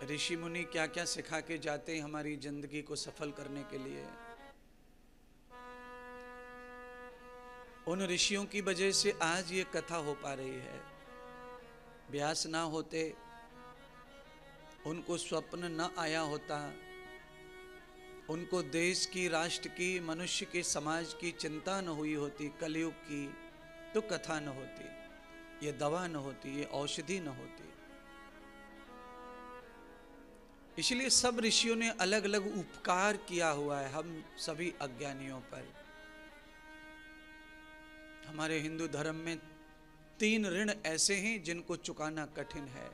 ऋषि मुनि क्या क्या सिखा के जाते हैं हमारी जिंदगी को सफल करने के लिए। उन ऋषियों की वजह से आज ये कथा हो पा रही है। व्यास ना होते, उनको स्वप्न न आया होता, उनको देश की, राष्ट्र की, मनुष्य के, समाज की चिंता न हुई होती, कलयुग की, तो कथा न होती, ये दवा न होती, ये औषधि न होती। इसलिए सब ऋषियों ने अलग अलग उपकार किया हुआ है हम सभी अज्ञानियों पर। हमारे हिंदू धर्म में 3 ऋण ऐसे हैं जिनको चुकाना कठिन है,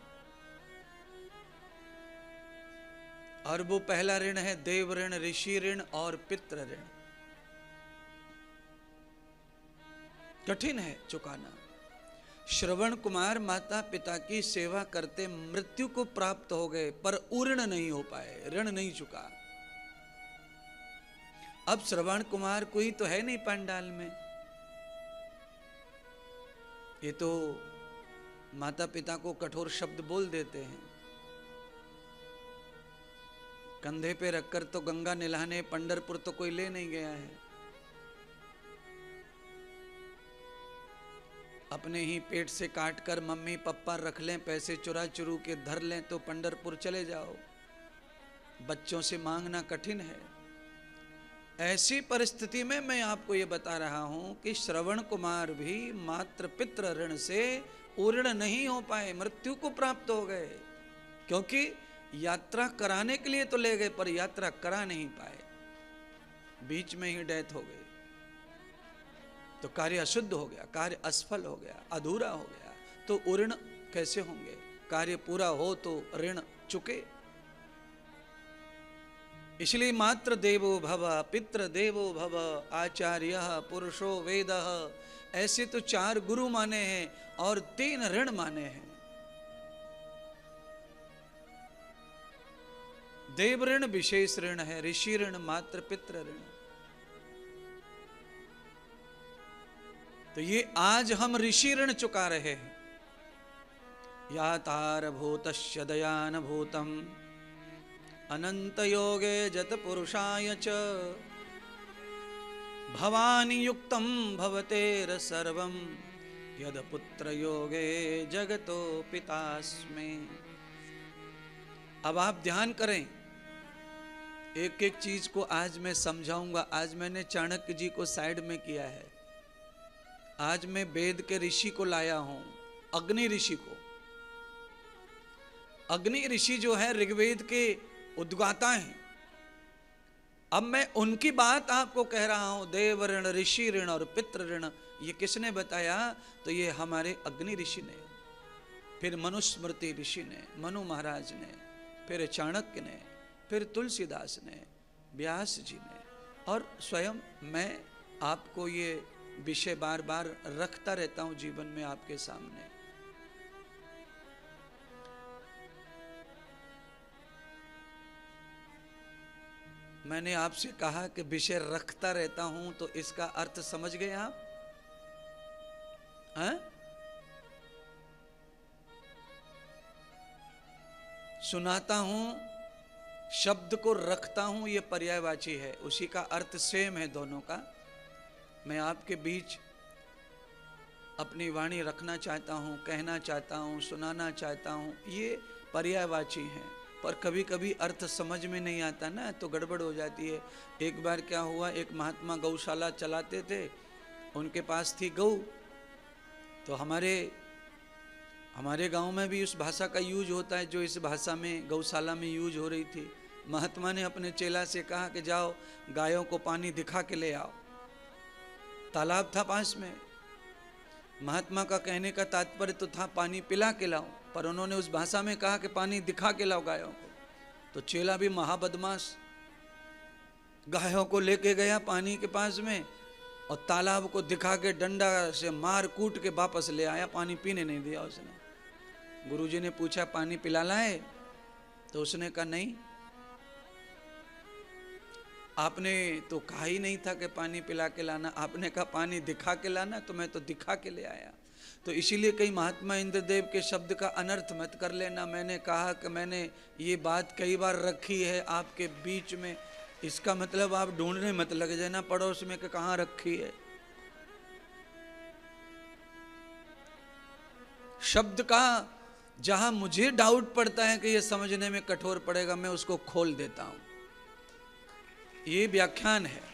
और वो पहला ऋण है देव ऋण, ऋषि ऋण और पितृ ऋण। कठिन है चुकाना। श्रवण कुमार माता पिता की सेवा करते मृत्यु को प्राप्त हो गए, पर ऋण नहीं हो पाए, ऋण नहीं चुका। अब श्रवण कुमार कोई तो है नहीं पंडाल में, ये तो माता पिता को कठोर शब्द बोल देते हैं। कंधे पे रखकर तो गंगा नहलाने पंढरपुर तो कोई ले नहीं गया है। अपने ही पेट से काटकर मम्मी पप्पा रख लें, पैसे चुरा चुरू के धर लें तो पंढरपुर चले जाओ। बच्चों से मांगना कठिन है। ऐसी परिस्थिति में मैं आपको ये बता रहा हूं कि श्रवण कुमार भी मात्र पितृ ऋण से ऋण नहीं हो पाए, मृत्यु को प्राप्त हो गए। क्योंकि यात्रा कराने के लिए तो ले गए, पर यात्रा करा नहीं पाए, बीच में ही डेथ हो गई। तो कार्य अशुद्ध हो गया, कार्य असफल हो गया, अधूरा हो गया। तो ऋण कैसे होंगे? कार्य पूरा हो तो ऋण चुके। इसलिए मात्र देवो भव, पितृ देवो भव, आचार्य पुरुषो वेद, ऐसे तो 4 गुरु माने हैं और 3 ऋण माने हैं। देव ऋण विशेष ऋण है, ऋषि ऋण मात्र पितृ ऋण। तो ये आज हम ऋषि ऋण चुका रहे हैं। यातार भूतस्य दयान भूतम अनंत योगे जत पुरुषाय च भवानी युक्तम भवतेर सर्वम यद पुत्र योगे जगतो पितास्मे। अब आप ध्यान करें, एक एक चीज को आज मैं समझाऊंगा। आज मैंने चाणक्य जी को साइड में किया है। आज मैं वेद के ऋषि को लाया हूं, अग्नि ऋषि को। अग्नि ऋषि जो है ऋग्वेद के उद्गाता हैं। अब मैं उनकी बात आपको कह रहा हूं। देव ऋण, ऋषि ऋण और पितृ ऋण, ये किसने बताया? तो ये हमारे अग्नि ऋषि ने, फिर मनुस्मृति ऋषि ने, मनु महाराज ने, फिर चाणक्य ने, फिर तुलसीदास ने, व्यास जी ने, और स्वयं मैं आपको ये विषय बार बार रखता रहता हूं जीवन में आपके सामने। मैंने आपसे कहा कि विषय रखता रहता हूं, तो इसका अर्थ समझ गए आप? हैं? सुनाता हूं, शब्द को रखता हूं, ये पर्यायवाची है, उसी का अर्थ सेम है दोनों का। मैं आपके बीच अपनी वाणी रखना चाहता हूं, कहना चाहता हूं, सुनाना चाहता हूं, ये पर्यायवाची हैं। पर कभी कभी अर्थ समझ में नहीं आता ना, तो गड़बड़ हो जाती है। एक बार क्या हुआ, एक महात्मा गौशाला चलाते थे, उनके पास थी गौ। तो हमारे गांव में भी उस भाषा का यूज होता है जो इस भाषा में गौशाला में यूज हो रही थी। महात्मा ने अपने चेला से कहा कि जाओ गायों को पानी दिखा के ले आओ। तालाब था पास में। महात्मा का कहने का तात्पर्य तो था पानी पिला के लाओ, पर उन्होंने उस भाषा में कहा कि पानी दिखा के लाओ गायों को। तो चेला भी महाबदमाश गायों को लेके गया पानी के पास में, और तालाब को दिखा के डंडा से मार कूट के वापस ले आया। पानी पीने नहीं दिया उसने। गुरुजी ने पूछा पानी पिला लाए? तो उसने कहा नहीं, आपने तो कहा ही नहीं था कि पानी पिला के लाना, आपने कहा पानी दिखा के लाना, तो मैं तो दिखा के ले आया। तो इसीलिए कई महात्मा इंद्रदेव के शब्द का अनर्थ मत कर लेना। मैंने कहा कि मैंने ये बात कई बार रखी है आपके बीच में, इसका मतलब आप ढूंढने मत लग जाना पड़ोस में कि कहाँ रखी है। शब्द का जहां मुझे डाउट पड़ता है कि ये समझने में कठोर पड़ेगा, मैं उसको खोल देता हूं। ये व्याख्यान है।